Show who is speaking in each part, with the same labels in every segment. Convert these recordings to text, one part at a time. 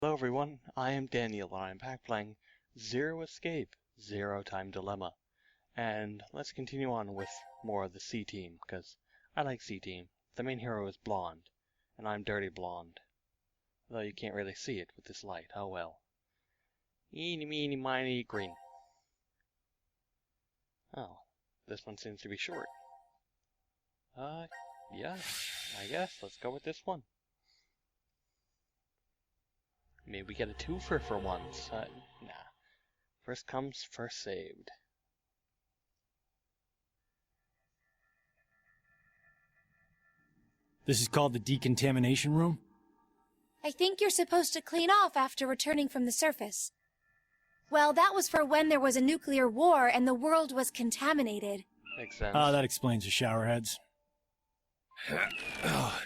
Speaker 1: Hello everyone, I am Daniel and I'm back playing Zero Escape, Zero Time Dilemma. And let's continue on with more of the C-Team, because I like C-Team. The main hero is blonde, and I'm dirty blonde. Though you can't really see it with this light, oh well. Eeny, meeny, miny, green. Oh, this one seems to be short. Yeah, I guess, let's go with this one. Maybe we get a twofer for once. Nah. First comes, first saved.
Speaker 2: This is called the decontamination room?
Speaker 3: I think you're supposed to clean off after returning from the surface. Well, that was for when there was a nuclear war and the world was contaminated.
Speaker 1: Makes sense.
Speaker 2: That explains the showerheads.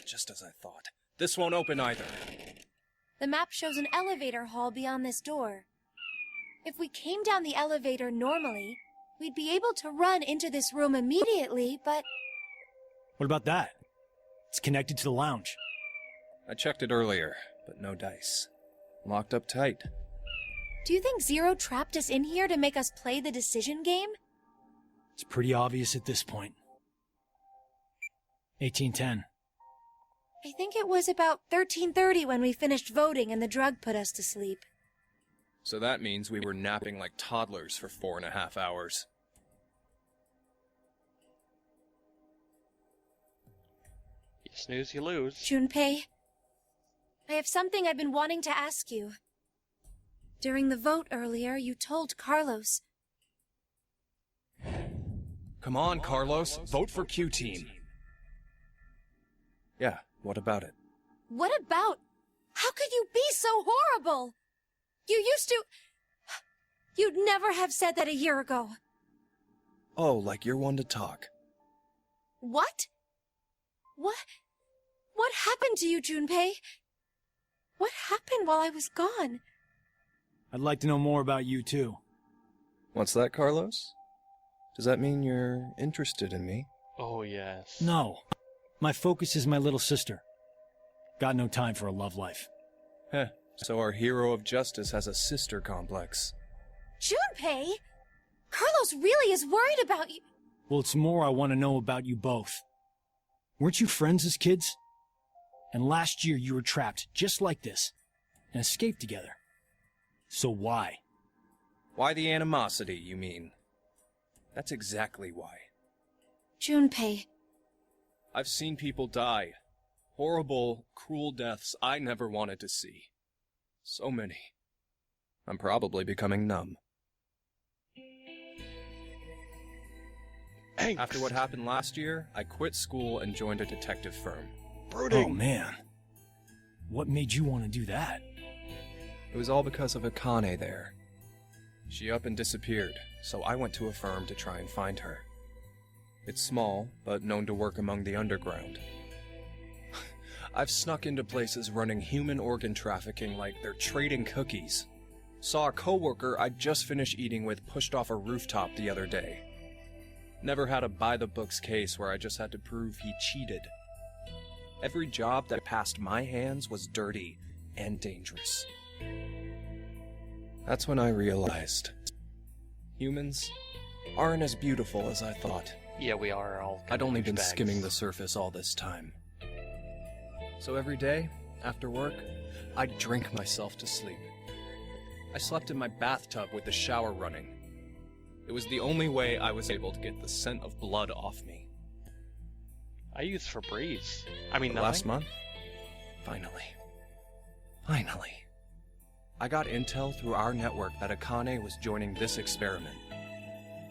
Speaker 4: Just as I thought. This won't open either.
Speaker 3: The map shows an elevator hall beyond this door. If we came down the elevator normally, we'd be able to run into this room immediately, but...
Speaker 2: What about that? It's connected to the lounge.
Speaker 4: I checked it earlier, but no dice. Locked up tight.
Speaker 3: Do you think Zero trapped us in here to make us play the decision game?
Speaker 2: It's pretty obvious at this point. 1810.
Speaker 3: I think it was about 13:30 when we finished voting and the drug put us to sleep.
Speaker 4: So that means we were napping like toddlers for 4.5 hours.
Speaker 1: You snooze, you lose.
Speaker 3: Junpei, I have something I've been wanting to ask you. During the vote earlier, you told Carlos.
Speaker 4: Come on, Carlos. Vote for Q-Team. Yeah, what about it?
Speaker 3: What about? How could you be so horrible? You used to... You'd never have said that a year ago.
Speaker 4: Oh, like you're one to talk.
Speaker 3: What? What happened to you, Junpei? What happened while I was gone?
Speaker 2: I'd like to know more about you, too.
Speaker 4: What's that, Carlos? Does that mean you're interested in me?
Speaker 1: Oh yes.
Speaker 2: No. My focus is my little sister. Got no time for a love life.
Speaker 4: Heh, so our hero of justice has a sister complex.
Speaker 3: Junpei! Carlos really is worried about you.
Speaker 2: Well, it's more I want to know about you both. Weren't you friends as kids? And last year you were trapped just like this, and escaped together. So why?
Speaker 4: Why the animosity, you mean? That's exactly why.
Speaker 3: Junpei.
Speaker 4: I've seen people die. Horrible, cruel deaths I never wanted to see. So many. I'm probably becoming numb.
Speaker 1: Angst.
Speaker 4: After what happened last year, I quit school and joined a detective firm.
Speaker 1: Brooding.
Speaker 2: Oh, man. What made you want to do that?
Speaker 4: It was all because of Akane there. She up and disappeared, so I went to a firm to try and find her. It's small, but known to work among the underground. I've snuck into places running human organ trafficking like they're trading cookies. Saw a coworker I'd just finished eating with pushed off a rooftop the other day. Never had a by-the-books case where I just had to prove he cheated. Every job that passed my hands was dirty and dangerous. That's when I realized humans aren't as beautiful as I thought.
Speaker 1: Yeah, we are all
Speaker 4: I'd only been
Speaker 1: douchebags.
Speaker 4: skimming the surface all this time. So every day, after work, I'd drink myself to sleep. I slept in my bathtub with the shower running. It was the only way I was able to get the scent of blood off me.
Speaker 1: I use Febreze. I mean,
Speaker 4: But last
Speaker 1: nothing.
Speaker 4: month, finally, I got intel through our network that Akane was joining this experiment.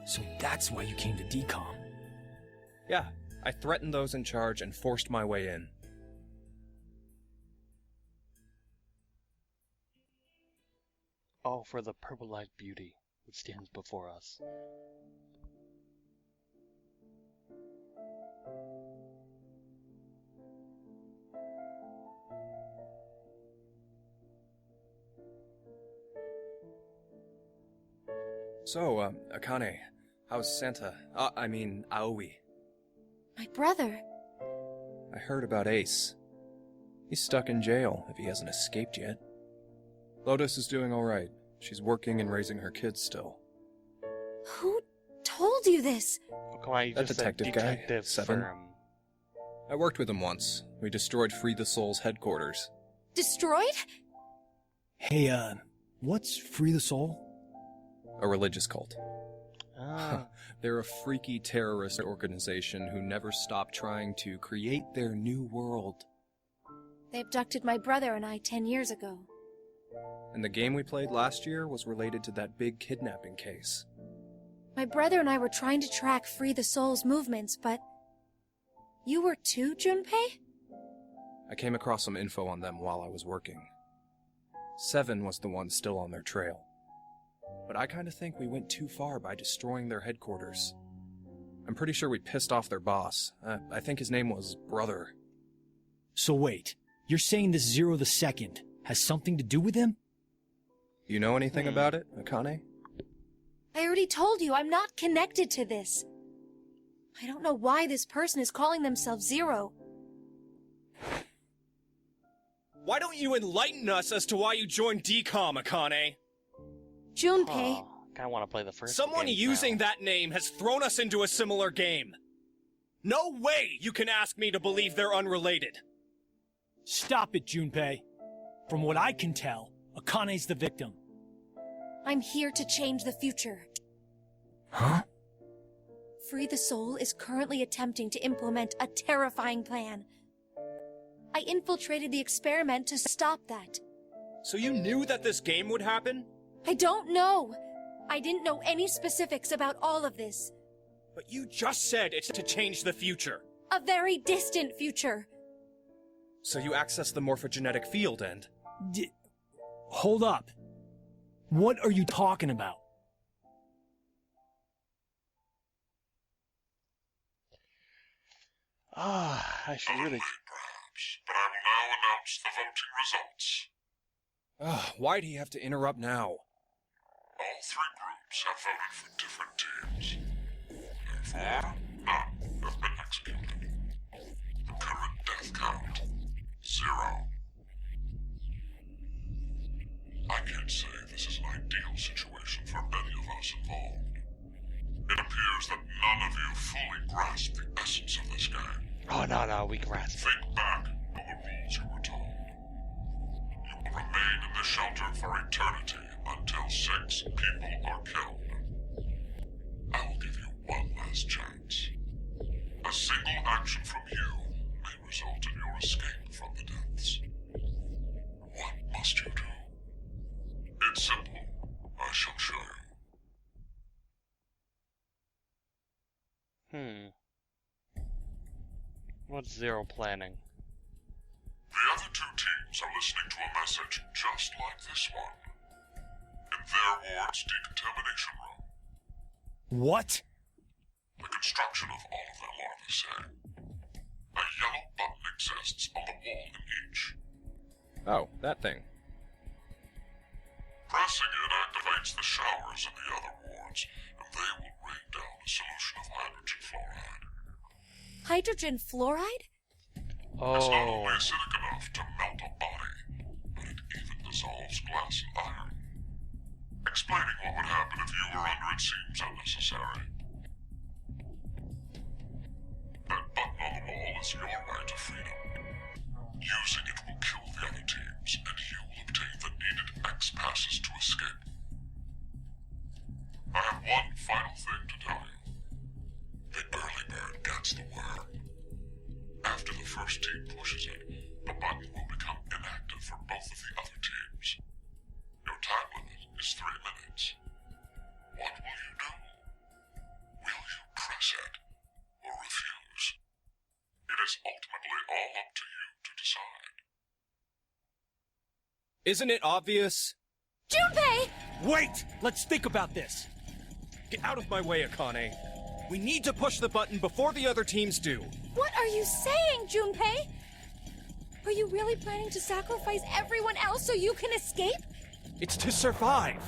Speaker 2: So that's why you came to DECOM.
Speaker 4: Yeah, I threatened those in charge and forced my way in.
Speaker 1: Oh, for the purple-eyed beauty which stands before us.
Speaker 4: So, Akane, how's Santa? Aoi.
Speaker 3: My brother.
Speaker 4: I heard about Ace. He's stuck in jail if he hasn't escaped yet. Lotus is doing alright. She's working and raising her kids still.
Speaker 3: Who told you this?
Speaker 1: Oh, come on, you
Speaker 4: That
Speaker 1: just said
Speaker 4: detective guy,
Speaker 1: detective
Speaker 4: Seven.
Speaker 1: firm.
Speaker 4: I worked with him once. We destroyed Free the Soul's headquarters.
Speaker 3: Destroyed?
Speaker 2: Hey, what's Free the Soul?
Speaker 4: A religious cult.
Speaker 1: Ah,
Speaker 4: They're a freaky terrorist organization who never stop trying to create their new world.
Speaker 3: They abducted my brother and I 10 years ago.
Speaker 4: And the game we played last year was related to that big kidnapping case.
Speaker 3: My brother and I were trying to track Free the Soul's movements, but... You were too, Junpei?
Speaker 4: I came across some info on them while I was working. Seven was the one still on their trail. But I kinda think we went too far by destroying their headquarters. I'm pretty sure we pissed off their boss. I think his name was Brother.
Speaker 2: So wait, you're saying this Zero the Second has something to do with him?
Speaker 4: You know anything about it, Akane?
Speaker 3: I already told you, I'm not connected to this. I don't know why this person is calling themselves Zero.
Speaker 5: Why don't you enlighten us as to why you joined DCOM, Akane?
Speaker 3: Junpei,
Speaker 1: oh, kinda wanna play the first
Speaker 5: Someone
Speaker 1: game
Speaker 5: using
Speaker 1: now.
Speaker 5: that name has thrown us into a similar game. No way you can ask me to believe they're unrelated.
Speaker 2: Stop it, Junpei. From what I can tell, Akane's the victim.
Speaker 3: I'm here to change the future.
Speaker 2: Huh?
Speaker 3: Free the Soul is currently attempting to implement a terrifying plan. I infiltrated the experiment to stop that.
Speaker 5: So you knew that this game would happen?
Speaker 3: I don't know. I didn't know any specifics about all of this.
Speaker 5: But you just said it's to change the future.
Speaker 3: A very distant future.
Speaker 5: So you access the morphogenetic field and...
Speaker 2: Hold up. What are you talking about?
Speaker 1: Ah, I should really...
Speaker 6: Perhaps, but I will now announce the voting results.
Speaker 4: Why'd he have to interrupt now?
Speaker 6: All three groups have voted for different teams. Therefore, none have been executed. The current death count, 0. I can't say this is an ideal situation for any of us involved. It appears that none of you fully grasp the essence of this game.
Speaker 1: Oh, no, we grasp it.
Speaker 6: Think back on the rules you were told. You will remain in the shelter for eternity until 6 people are killed. I will give you one last chance. A single action from you may result in your escape from the depths. What must you do? It's simple. I shall show you.
Speaker 1: What's Zero planning?
Speaker 6: The other two teams are listening to a message just like this one. In their ward's decontamination room.
Speaker 2: What?
Speaker 6: The construction of all of them are the same. A yellow button exists on the wall in each.
Speaker 4: Oh, that thing.
Speaker 6: Pressing it activates the showers in the other wards, and they will rain down a solution of hydrogen fluoride.
Speaker 3: Hydrogen fluoride?
Speaker 6: It's not
Speaker 1: Oh,
Speaker 6: only acidic enough to melt a body, but it even dissolves glass and iron. Explaining what would happen if you were under it seems unnecessary. That button on the wall is your right to freedom. Using it will kill the other teams, and you will obtain the needed X passes to escape. I have one final thing to tell you. The early bird gets the worm. After the first team pushes it, the button will become inactive for both of the other teams. Your time limit is 3 minutes. What will you do? Will you press it or refuse? It is ultimately all up to you to decide.
Speaker 5: Isn't it obvious?
Speaker 3: Junpei!
Speaker 5: Wait! Let's think about this. Get out of my way, Akane. We need to push the button before the other teams do.
Speaker 3: What are you saying, Junpei? Are you really planning to sacrifice everyone else so you can escape?
Speaker 5: It's to survive.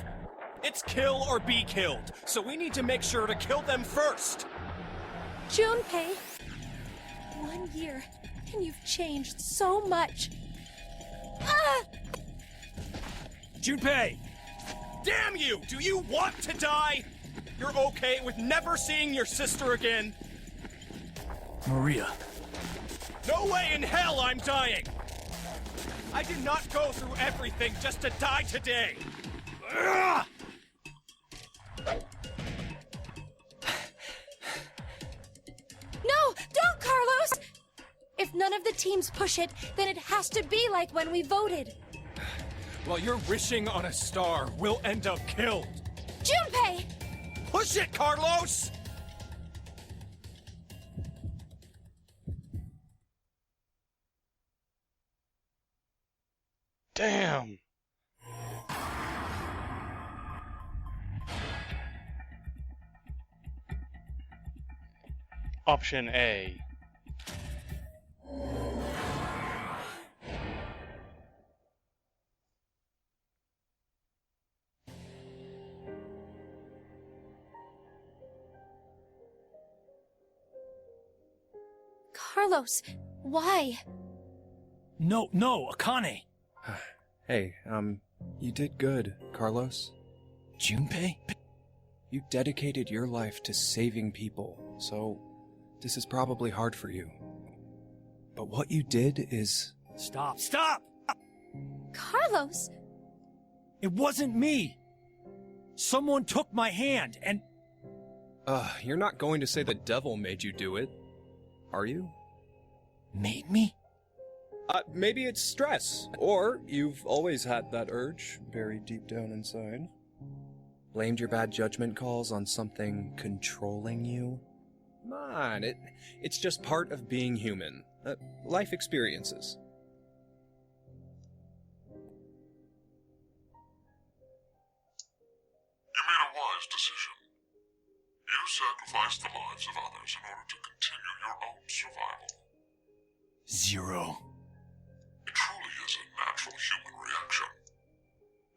Speaker 5: It's kill or be killed, so we need to make sure to kill them first.
Speaker 3: Junpei, 1 year, and you've changed so much. Ah!
Speaker 2: Junpei!
Speaker 5: Damn you! Do you want to die? You're okay with never seeing your sister again?
Speaker 2: Maria.
Speaker 5: No way in hell I'm dying! I did not go through everything just to die today! Ugh!
Speaker 3: No! Don't, Carlos! If none of the teams push it, then it has to be like when we voted.
Speaker 5: While you're wishing on a star, we'll end up killed.
Speaker 3: Junpei!
Speaker 5: Push it, Carlos!
Speaker 1: Damn! Option A.
Speaker 3: Carlos, why?
Speaker 2: No, Akane!
Speaker 4: Hey, you did good, Carlos.
Speaker 2: Junpei?
Speaker 4: You dedicated your life to saving people, so this is probably hard for you. But what you did is...
Speaker 2: Stop!
Speaker 3: Carlos!
Speaker 2: It wasn't me! Someone took my hand, and...
Speaker 4: You're not going to say the devil made you do it, are you?
Speaker 2: Made me?
Speaker 4: Maybe it's stress. Or you've always had that urge, buried deep down inside. Blamed your bad judgment calls on something controlling you? Come on, it's just part of being human. Life experiences.
Speaker 6: You made a wise decision. You sacrificed the lives of others in order to continue your own survival.
Speaker 2: Zero.
Speaker 6: It truly is a natural human reaction.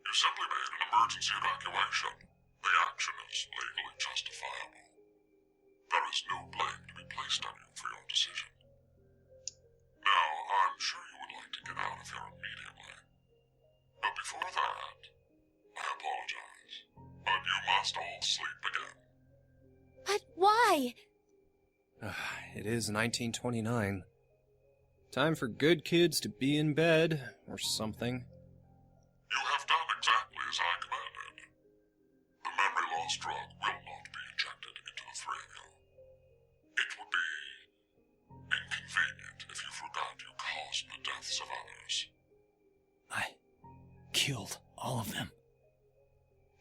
Speaker 6: You simply made an emergency evacuation. The action is legally justifiable. There is no blame to be placed on you for your decision. Now, I'm sure you would like to get out of here immediately. But before that, I apologize. But you must all sleep again.
Speaker 3: But why?
Speaker 4: It is 1929. Time for good kids to be in bed, or something.
Speaker 6: You have done exactly as I commanded. The memory loss drug will not be injected into the three of you. It would be inconvenient if you forgot you caused the deaths of others.
Speaker 2: I killed all of them.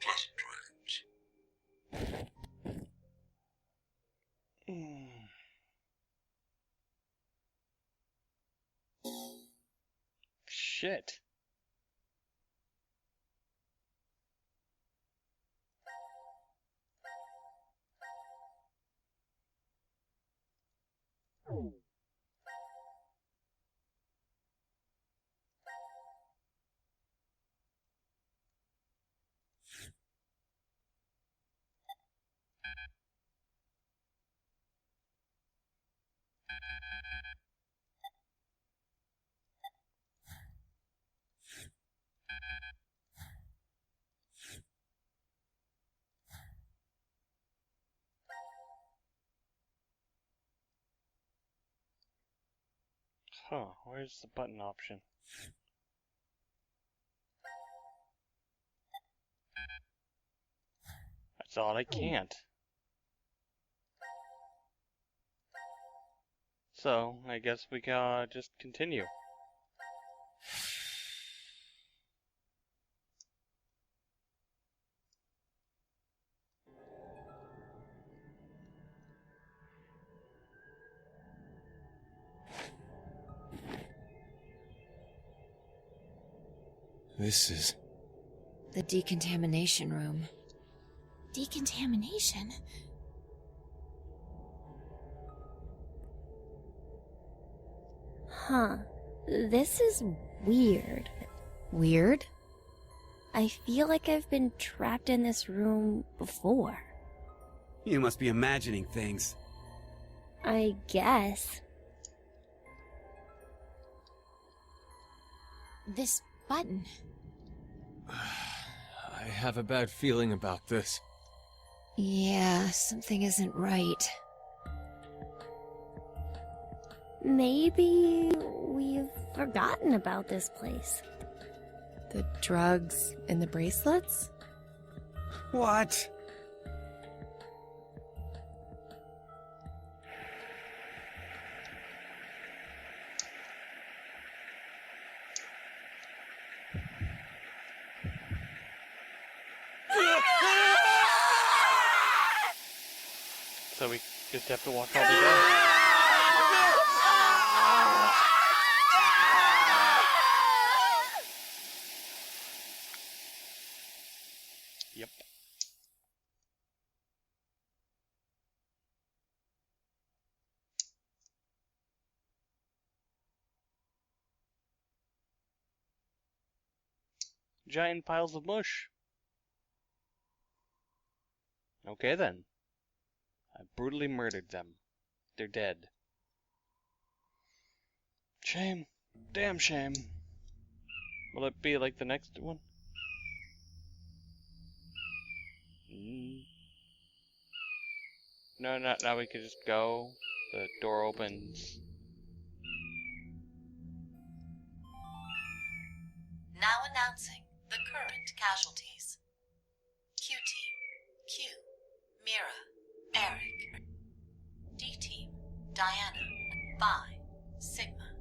Speaker 6: Pleasant dreams.
Speaker 1: Shit. Huh, where's the button option? I thought I can't. So, I guess we can just continue.
Speaker 2: This is...
Speaker 7: The decontamination room.
Speaker 3: Decontamination?
Speaker 8: Huh. This is weird.
Speaker 7: Weird?
Speaker 8: I feel like I've been trapped in this room before.
Speaker 9: You must be imagining things.
Speaker 8: I guess.
Speaker 7: This button.
Speaker 4: have a bad feeling about this.
Speaker 7: Yeah, something isn't right.
Speaker 8: Maybe we've forgotten about this place.
Speaker 10: The drugs and the bracelets?
Speaker 9: What?
Speaker 1: So we just have to walk all the way. Yep. Giant piles of mush. Okay then. I brutally murdered them. They're dead. Shame. Damn shame. Will it be like the next one? No, now we could just go. The door opens.
Speaker 11: Now announcing the current casualties. Q-Team, Q, Mira, Eric. D-Team, Diana, Phi, Sigma.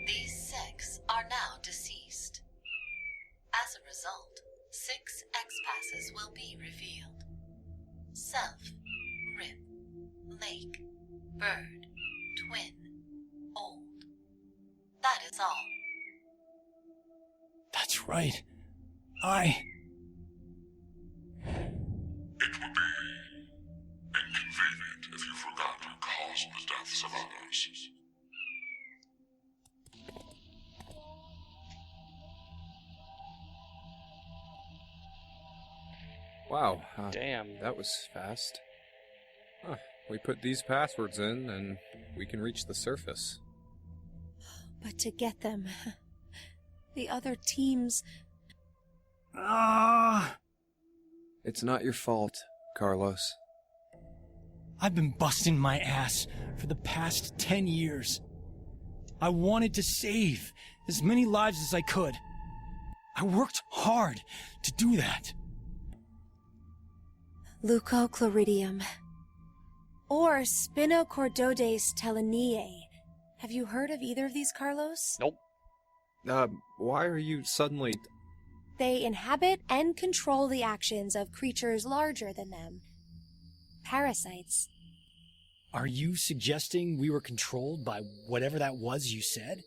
Speaker 11: These 6 are now deceased. As a result, 6 X-Passes will be revealed. Self, Rip, Lake, Bird, Twin, Old. That is all.
Speaker 2: That's right.
Speaker 6: It would be inconvenient if you forgot to cause the deaths of others.
Speaker 4: Wow.
Speaker 1: Damn.
Speaker 4: That was fast. Huh. We put these passwords in, and we can reach the surface.
Speaker 3: But to get them, the other teams...
Speaker 4: It's not your fault, Carlos.
Speaker 2: I've been busting my ass for the past 10 years. I wanted to save as many lives as I could. I worked hard to do that.
Speaker 3: Leucochloridium. Or Spinochordodes teleniae. Have you heard of either of these, Carlos?
Speaker 1: Nope.
Speaker 4: Why are you suddenly...
Speaker 3: They inhabit and control the actions of creatures larger than them. Parasites.
Speaker 2: Are you suggesting we were controlled by whatever that was you said?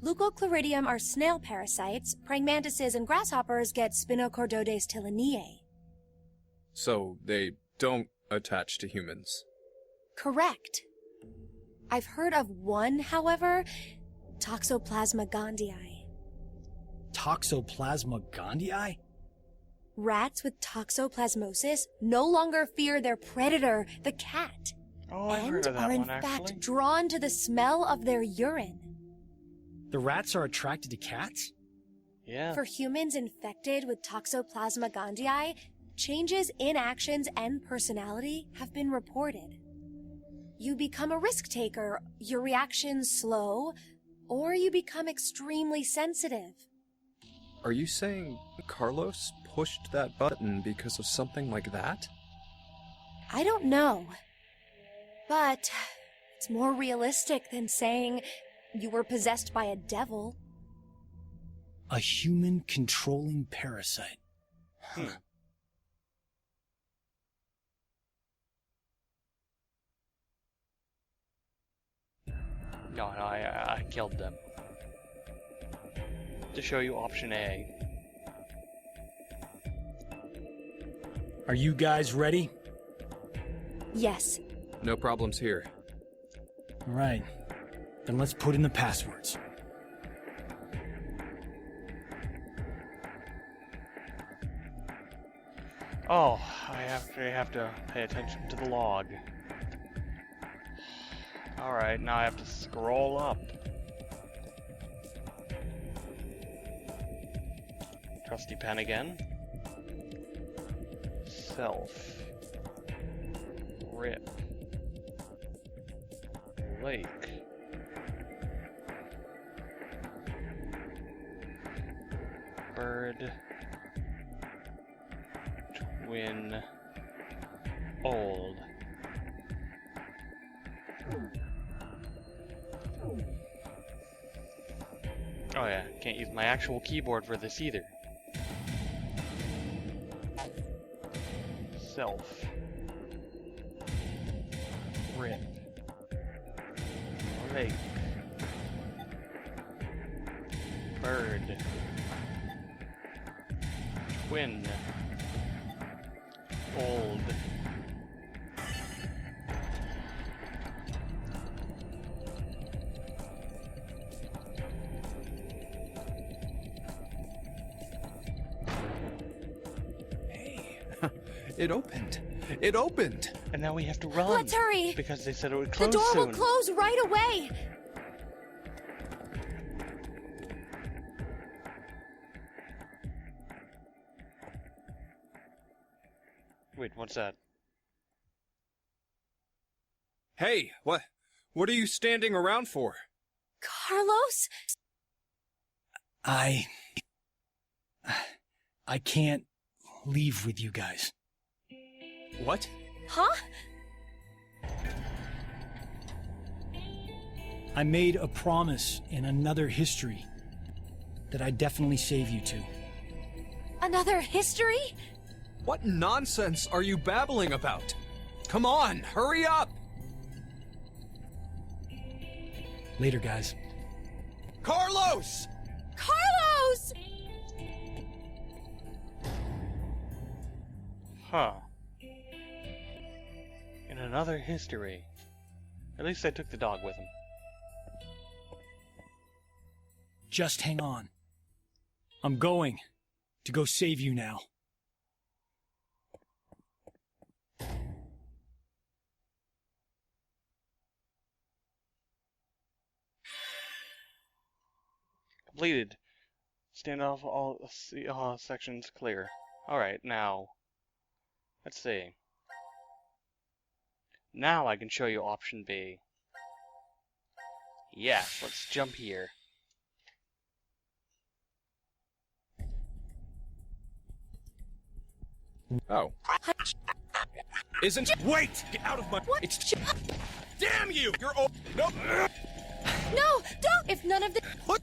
Speaker 3: Leucochloridium are snail parasites. Praying mantises and grasshoppers get Spinochordodes teleniae.
Speaker 4: So, they don't attach to humans?
Speaker 3: Correct. I've heard of one, however, Toxoplasma gondii.
Speaker 2: Toxoplasma gondii?
Speaker 3: Rats with toxoplasmosis no longer fear their predator, the cat,
Speaker 1: Oh, I've
Speaker 3: and
Speaker 1: heard of that
Speaker 3: are in
Speaker 1: one, actually.
Speaker 3: fact drawn to the smell of their urine.
Speaker 2: The rats are attracted to cats?
Speaker 1: Yeah.
Speaker 3: For humans infected with Toxoplasma gondii, changes in actions and personality have been reported. You become a risk taker, your reactions slow, or you become extremely sensitive.
Speaker 4: Are you saying Carlos pushed that button because of something like that?
Speaker 3: I don't know. But it's more realistic than saying you were possessed by a devil.
Speaker 2: A human controlling parasite.
Speaker 1: No, I killed them. To show you option A.
Speaker 2: Are you guys ready?
Speaker 3: Yes.
Speaker 4: No problems here.
Speaker 2: All right. Then let's put in the passwords.
Speaker 1: Oh, I have to pay attention to the log. Alright, now I have to scroll up. Trusty pen again. Self. Rip. Lake. Bird. Twin. Old. Oh yeah, can't use my actual keyboard for this either. Self. Rip. Lake. Bird. Twin. Old.
Speaker 4: It opened. It opened.
Speaker 1: And now we have to run.
Speaker 3: Let's hurry.
Speaker 1: Because they said it would close
Speaker 3: The door
Speaker 1: soon.
Speaker 3: will close right away.
Speaker 1: Wait, what's that?
Speaker 4: Hey, what are you standing around for?
Speaker 3: Carlos?
Speaker 2: I can't leave with you guys.
Speaker 4: What?
Speaker 3: Huh?
Speaker 2: I made a promise in another history that I'd definitely save you two.
Speaker 3: Another history?
Speaker 4: What nonsense are you babbling about? Come on, hurry up!
Speaker 2: Later, guys.
Speaker 4: Carlos!
Speaker 3: Carlos!
Speaker 1: Huh. In another history. At least I took the dog with him.
Speaker 2: Just hang on. I'm going to go save you now.
Speaker 1: Completed. Standoff all sections clear. Alright, now. Let's see. Now I can show you option B. Yes, let's jump here.
Speaker 4: Oh. Isn't... Wait! Get out of my...
Speaker 3: What?
Speaker 4: It's... Damn you! You're... Oh... No!
Speaker 3: No, don't! If none of the...
Speaker 4: What?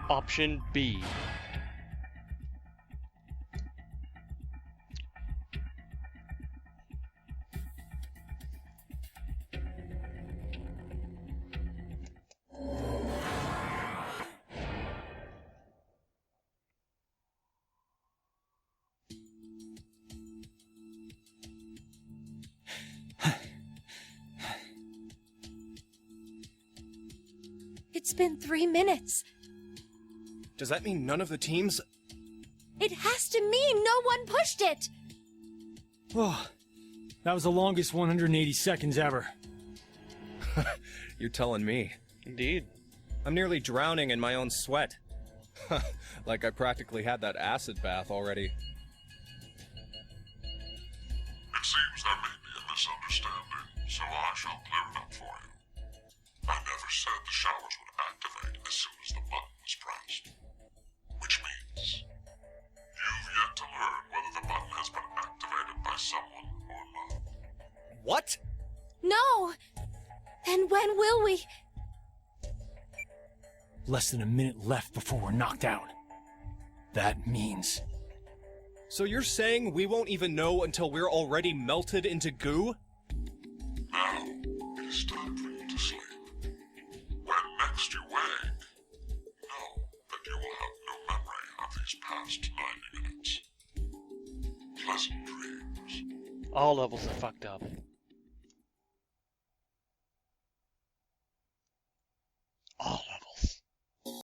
Speaker 1: Option B.
Speaker 3: It's been 3 minutes.
Speaker 4: Does that mean none of the teams...
Speaker 3: It has to mean no one pushed it!
Speaker 2: Oh, that was the longest 180 seconds ever.
Speaker 4: You're telling me.
Speaker 1: Indeed.
Speaker 4: I'm nearly drowning in my own sweat. Like I practically had that acid bath already.
Speaker 6: It seems there may be a misunderstanding, so I shall clear it up for you. I never said the showers would activate as soon as the button was pressed. Which means you've yet to learn whether the button has been activated by someone or not.
Speaker 4: What?
Speaker 3: No! Then when will we?
Speaker 2: Less than a minute left before we're knocked out. That means...
Speaker 4: So you're saying we won't even know until we're already melted into goo?
Speaker 6: Now, it is time for you to sleep. When next you wake, know that you will have no memory of these past 90 minutes. Pleasant dreams.
Speaker 1: All levels are fucked up.